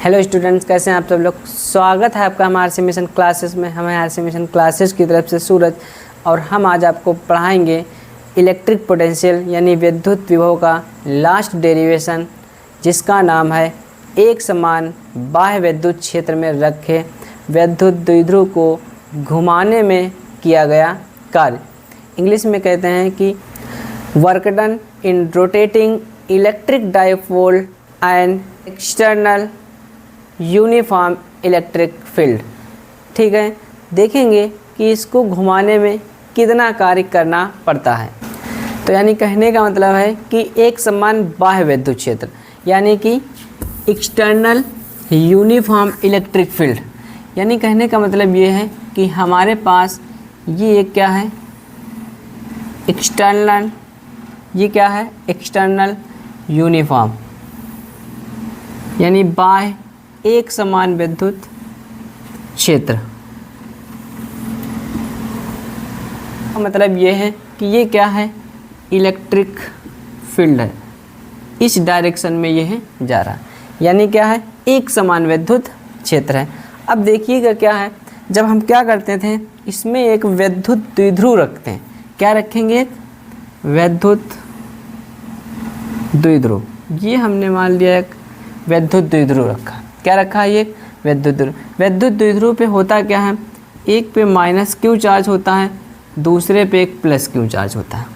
Hello students, कैसे हैं आप सब लोग। स्वागत है आपका हमारे मिशन क्लासेस में। हमें आरसी मिशन क्लासेस की तरफ से सूरज, और हम आज आपको पढ़ाएंगे इलेक्ट्रिक पोटेंशियल यानी विद्युत विभव का लास्ट डेरिवेशन, जिसका नाम है एक समान बाह्य विद्युत क्षेत्र में रखे विद्युत द्विध्रुव को घुमाने में किया गया कार्य। इंग्लिश में कहते हैं कि work done in rotating electric dipole and external uniform electric field. ठीक है, देखेंगे कि इसको घुमाने में कितना कार्य करना पड़ता है। तो यानी कहने का मतलब है कि एक समान बाह्य विद्युत क्षेत्र यानी कि एक्सटर्नल यूनिफॉर्म इलेक्ट्रिक फील्ड, यानी कहने का मतलब ये है कि हमारे पास ये एक क्या है, एक्सटर्नल, ये क्या है, एक्सटर्नल यूनिफॉर्म यानी बाह्य एक समान विद्युत क्षेत्र। मतलब ये है कि ये क्या है, इलेक्ट्रिक फील्ड है, इस डायरेक्शन में ये है जा रहा है, यानी क्या है, एक समान विद्युत क्षेत्र है। अब देखिएगा क्या है, जब हम क्या करते थे, इसमें एक विद्युत द्विध्रुव रखते हैं। क्या रखेंगे, एक विद्युत द्विध्रुव। ये हमने मान लिया एक विद्युत द्विध्रुव रखा। क्या रखा है, ये विद्युत द्विध्रुव। विद्युत द्विध्रुव पे होता क्या है, एक पे माइनस क्यू चार्ज होता है, दूसरे पे एक प्लस क्यू चार्ज होता है।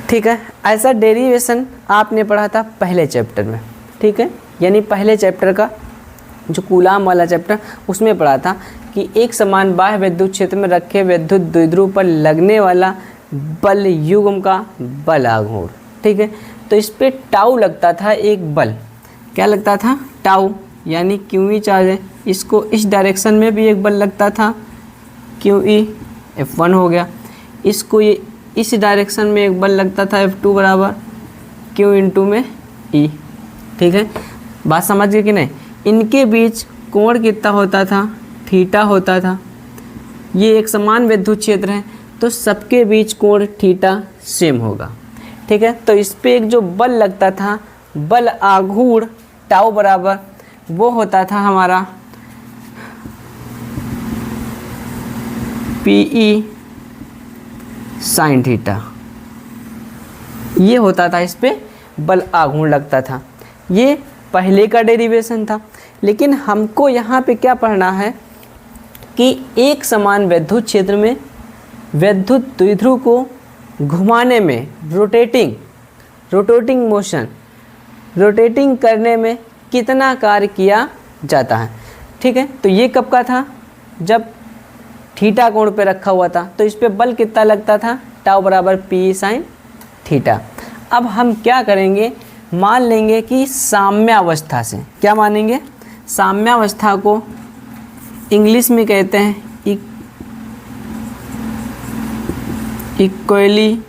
ठीक है, ऐसा डेरिवेशन आपने पढ़ा था पहले चैप्टर में। ठीक है, यानी पहले चैप्टर का जो कूलाम वाला चैप्टर, उसमें पढ़ा था कि एक समान बाह्य विद्युत क्षेत्र में रखे विद्युत द्विध्रुव पर लगने वाला बल युग्म का बल आघूर्ण। ठीक है, तो इस पे टाउ लगता था एक बल। क्या लगता था, टाउ, यानी क्यू ई चार्ज है, इसको इस डायरेक्शन में भी एक बल लगता था, क्यू ई F1 हो गया। इसको ये इस डायरेक्शन में एक बल लगता था F2 बराबर क्यू इंटू में ई। ठीक है, बात समझ गए कि नहीं। इनके बीच कोण कितना होता था, थीटा होता था। ये एक समान विद्युत क्षेत्र है तो सबके बीच कोण थीटा सेम होगा। ठीक है, तो इस पे एक जो बल लगता था, बल आघूर्ण टाउ बराबर, वो होता था हमारा पीई साइन थीटा। ये होता था, इस पे बल आघूर्ण लगता था। ये पहले का डेरिवेशन था। लेकिन हमको यहाँ पे क्या पढ़ना है कि एक समान विद्युत क्षेत्र में विद्युत द्विध्रुव को घुमाने में, रोटेटिंग मोशन, रोटेटिंग करने में कितना कार्य किया जाता है। ठीक है, तो ये कब का था, जब थीटा कोण पे रखा हुआ था, तो इस पे बल कितना लगता था, टाउ बराबर पी साइन थीटा। अब हम क्या करेंगे, मान लेंगे कि साम्यावस्था से, क्या मानेंगे, साम्यावस्था को इंग्लिश में कहते हैं इक्विलिब्रियम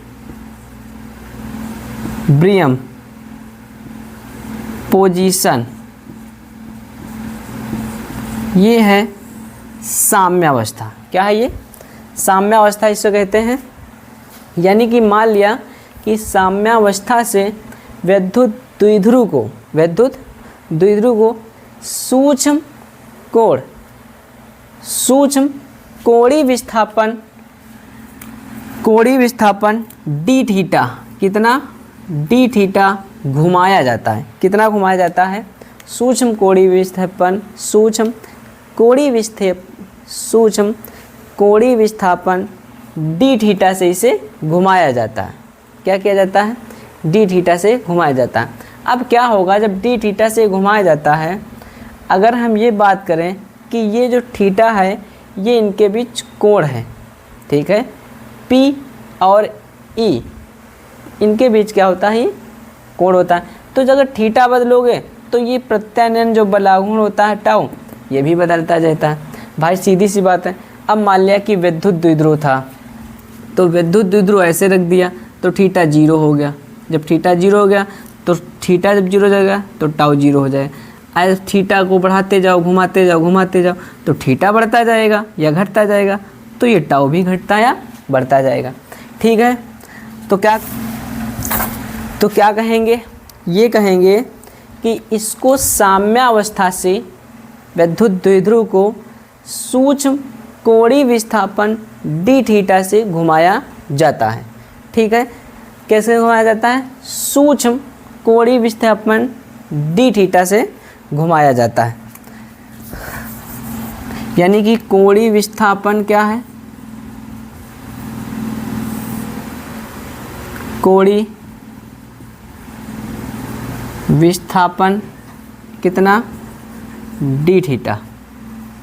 पोजीशन। ये है साम्यावस्था। क्या है ये, साम्यावस्था इसको कहते हैं। यानी कि मान लिया कि साम्यावस्था से विद्युत द्विध्रुव को सूक्ष्म कोणीय विस्थापन डी थीटा, कितना, डी थीटा घुमाया जाता है। कितना घुमाया जाता है, सूक्ष्म कोणीय विस्थापन डी थीटा से इसे घुमाया जाता है। क्या किया जाता है, डी थीटा से घुमाया जाता है। अब क्या होगा, जब डी थीटा से घुमाया जाता है, अगर हम ये बात करें कि ये जो थीटा है, ये इनके बीच कोण है। ठीक है, पी और ई, इनके बीच क्या होता है, कोण होता है। तो अगर थीटा बदलोगे तो ये प्रत्यानयन जो बल आघूर्ण होता है टाउ, ये भी बदलता जाता है। भाई सीधी सी बात है। अब मान लिया कि विद्युत द्विध्रुव था, तो विद्युत द्विध्रुव ऐसे रख दिया तो थीटा 0 हो गया। जब थीटा 0 हो गया तो थीटा जब 0 हो जाएगा तो टाउ 0 हो जाएगा। आज थीटा को बढ़ाते जाओ, घुमाते जाओ तो थीटा बढ़ता जाएगा या घटता जाएगा, तो ये टाउ भी घटता या बढ़ता जाएगा। ठीक है, तो क्या कहेंगे, ये कहेंगे कि इसको साम्यावस्था से विद्युत द्विध्रुव को सूक्ष्म कोणीय विस्थापन डी थीटा से घुमाया जाता है। ठीक है, कैसे घुमाया जाता है? सूक्ष्म कोणीय विस्थापन डी थीटा से घुमाया जाता है। यानी कि कोणीय विस्थापन क्या है? कोणीय विस्थापन कितना? D theta.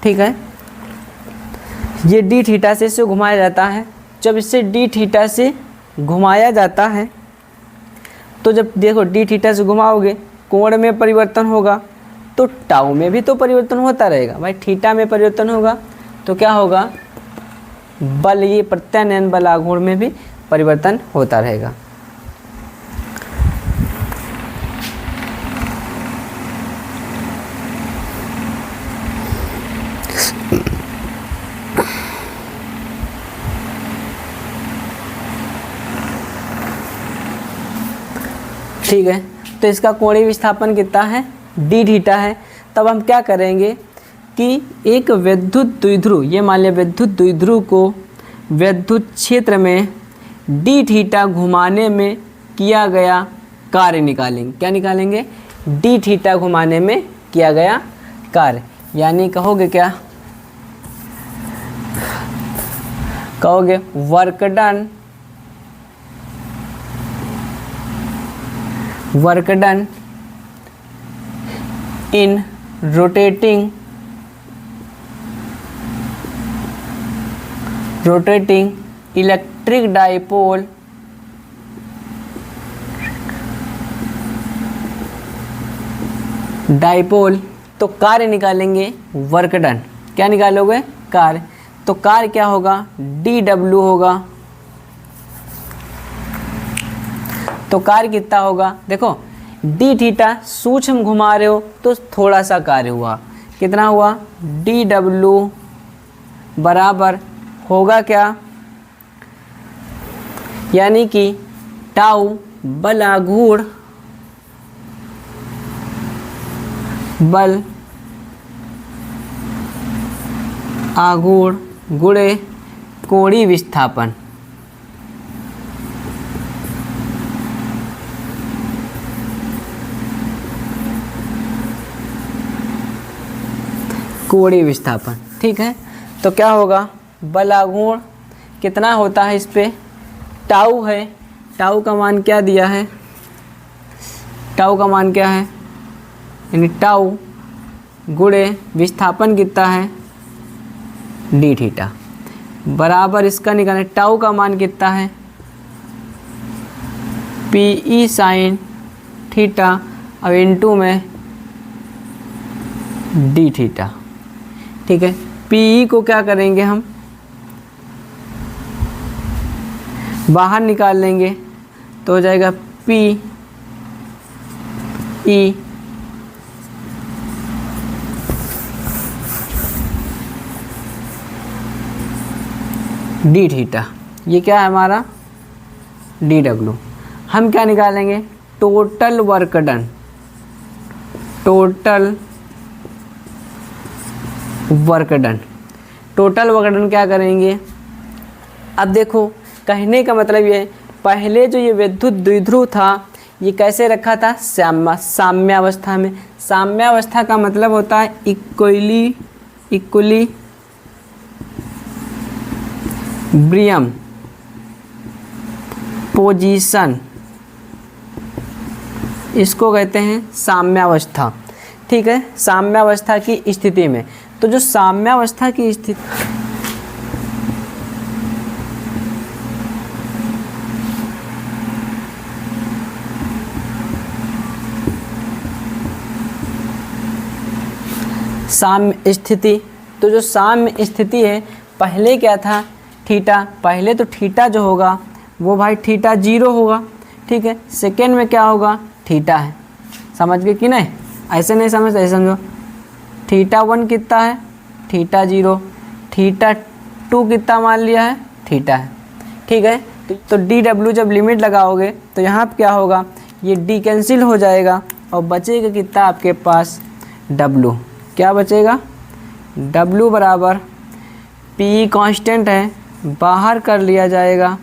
ठीक है, ये डी थीटा से इसे घुमाया जाता है। जब इसे डी थीटा से घुमाया जाता है तो जब देखो डी थीटा से घुमाओगे कोण में परिवर्तन होगा, तो टाउ में भी तो परिवर्तन होता रहेगा भाई। थीटा में परिवर्तन होगा तो क्या होगा? बल, ये प्रत्यानयन बल आघूर्ण में भी परिवर्तन होता रहेगा। ठीक है, तो इसका कोणीय विस्थापन कितना है? डी थीटा है। तब हम क्या करेंगे कि एक विद्युत द्विध्रुव, ये मान लिया विद्युत द्विध्रुव को विद्युत क्षेत्र में डी थीटा घुमाने में किया गया कार्य निकालेंगे। क्या निकालेंगे? डी थीटा घुमाने में किया गया कार्य। यानी कहोगे क्या? कहोगे work done in rotating electric dipole तो कार्य निकालेंगे वर्क डन। क्या निकालोगे? कार्य। तो कार्य क्या होगा? डी डब्ल्यू होगा। तो कार्य कितना होगा? देखो डी थीटा सूक्ष्म घुमा रहे हो तो थोड़ा सा कार्य हुआ। कितना हुआ? डी डब्ल्यू बराबर होगा क्या? यानी कि टाउ बल आघूर्ण गुणे कोणीय विस्थापन। कोणीय विस्थापन। ठीक है, तो क्या होगा? बल आघूर्ण कितना होता है? इस पे टाउ है। टाउ का मान क्या दिया है? टाउ का मान क्या है? यानी टाउ गुणे विस्थापन कितना है? डी थीटा बराबर इसका निकालें। टाउ का मान कितना है? पी साइन थीटा अब इनटू में डी थीटा। ठीक है, पी को क्या करेंगे? हम बाहर निकाल लेंगे तो हो जाएगा पी ई डी थीटा। ये क्या है हमारा? D W. हम क्या निकालेंगे? Total work done. Total work done क्या करेंगे? अब देखो कहने का मतलब ये है, पहले जो ये विद्युत द्विध्रुव था ये कैसे रखा था? साम्यावस्था में। साम्यावस्था का मतलब होता है इक्वली ब्रियम पोजीशन, इसको कहते हैं साम्यावस्था। ठीक है, साम्यावस्था की स्थिति में। तो जो साम्यावस्था की स्थिति साम्य स्थिति, तो जो साम्य स्थिति है पहले क्या था? थीटा। पहले तो थीटा जो होगा वो भाई थीटा 0 होगा। ठीक है, सेकेंड में क्या होगा? थीटा है। समझ गए कि नहीं? ऐसे नहीं समझ, ऐसे समझो। थीटा 1 कितना है? थीटा 0। थीटा 2 कितना मान लिया है? थीटा है। ठीक है, तो डी डब्ल्यू जब लिमिट लगाओगे तो यहाँ पे क्या होगा? ये डी कैंसिल हो जाएगा और बचेगा कितना आपके पास W। क्या बचेगा? W बराबर P कांस्टेंट है, बाहर कर लिया जाएगा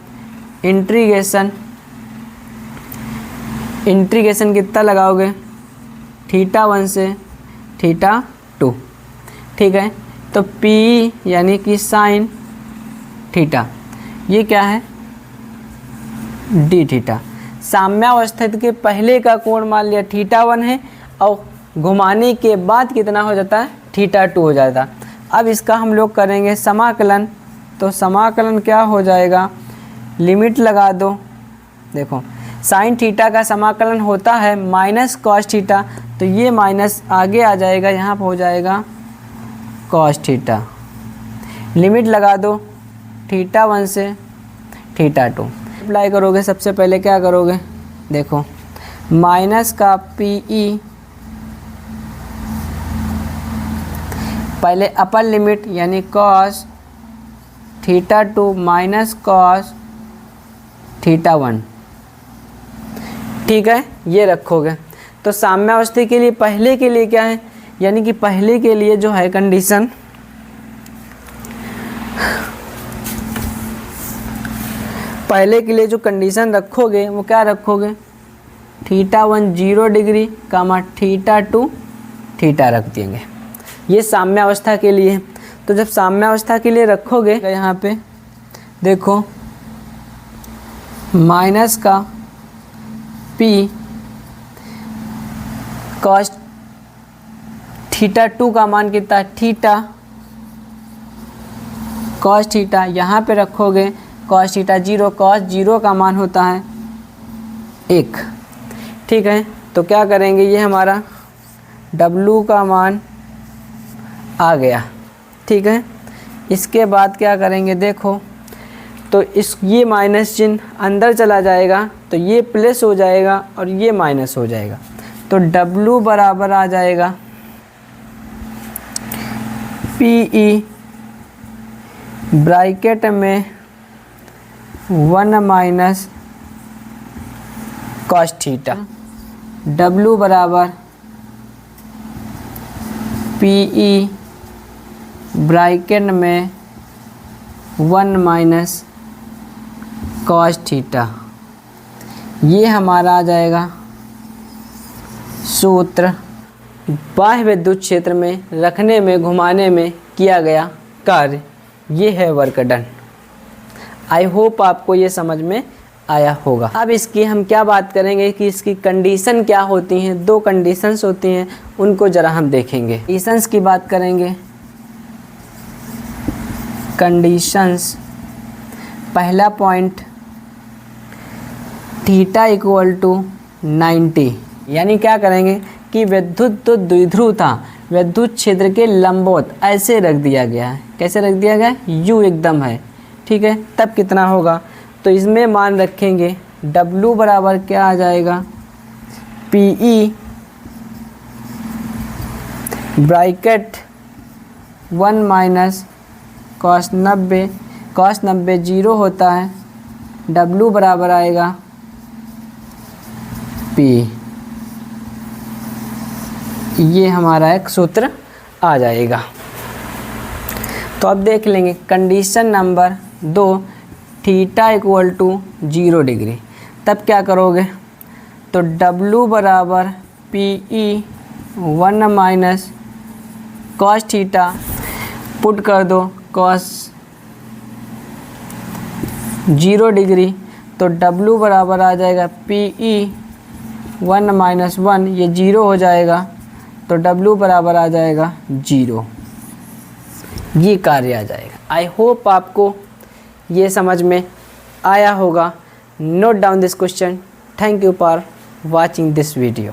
इंटीग्रेशन कितना लगाओगे? θ1 से θ2। ठीक है, तो P यानी कि साइन थीटा, ये क्या है? d theta. साम्यावस्था के पहले का कोण मान लिया θ1 है और घुमाने के बाद कितना हो जाता है? θ2 हो जाता है। अब इसका हम लोग करेंगे समाकलन, तो समाकलन क्या हो जाएगा? लिमिट लगा दो। देखो साइन थीटा का समाकलन होता है माइनस कॉस थीटा, तो ये माइनस आगे आ जाएगा, यहाँ पर हो जाएगा कॉस थीटा। लिमिट लगा दो θ1 से θ2। अप्लाई करोगे, सबसे पहले क्या करोगे? देखो माइनस का PE, पहले अपर लिमिट यानी कॉस θ2 माइनस कॉस θ1। ठीक है, ये रखोगे। तो साम्यावस्था के लिए पहले के लिए क्या है, यानी कि पहले के लिए जो है कंडीशन, पहले के लिए जो कंडीशन रखोगे वो क्या रखोगे? θ1 0 डिग्री कामा θ2 थीटा रख देंगे। ये साम्यावस्था के लिए। तो जब साम्यावस्था के लिए रखोगे यहाँ पे देखो माइनस का P कॉस θ2 का मान कितना? थीटा कॉस थीटा, यहाँ पे रखोगे कॉस थीटा 0, कॉस 0 का मान होता है 1। ठीक है, तो क्या करेंगे? ये हमारा W का मान आ गया। ठीक है, इसके बाद क्या करेंगे? देखो तो ये माइनस चिन्ह अंदर चला जाएगा, तो ये प्लस हो जाएगा और ये माइनस हो जाएगा, तो W बराबर आ जाएगा PE ब्रैकेट में 1 माइनस कॉस थीटा। W बराबर PE ब्रैकेट में 1 माइनस कॉस थीटा। ये हमारा आ जाएगा सूत्र। बाह्य विद्युत क्षेत्र में रखने में, घुमाने में किया गया कार्य, ये है वर्क डन। आई होप आपको ये समझ में आया होगा। अब इसकी हम क्या बात करेंगे कि इसकी कंडीशन क्या होती हैं। 2 कंडीशंस होती हैं, उनको ज़रा हम देखेंगे। कंडीशंस की बात करेंगे। कंडीशंस, पहला पॉइंट थीटा इक्वल टू 90, यानी क्या करेंगे कि विद्युत तो द्विध्रुव था, विद्युत क्षेत्र के लंबवत ऐसे रख दिया गया है। कैसे रख दिया गया? U एकदम है। ठीक है, तब कितना होगा? तो इसमें मान रखेंगे W बराबर क्या आ जाएगा? PE bracket 1 minus cos 90, cos 90 0 होता है, W बराबर आएगा P। ये हमारा एक सूत्र आ जाएगा। तो अब देख लेंगे condition number 2, theta equal to 0 degree. तब क्या करोगे? तो W बराबर PE 1 minus cos theta, put कर दो कॉस 0 डिग्री, तो W बराबर आ जाएगा PE 1 माइनस 1, ये 0 हो जाएगा, तो W बराबर आ जाएगा 0। ये कार्य आ जाएगा। आई होप आपको ये समझ में आया होगा। Note down this question. Thank you for watching this video.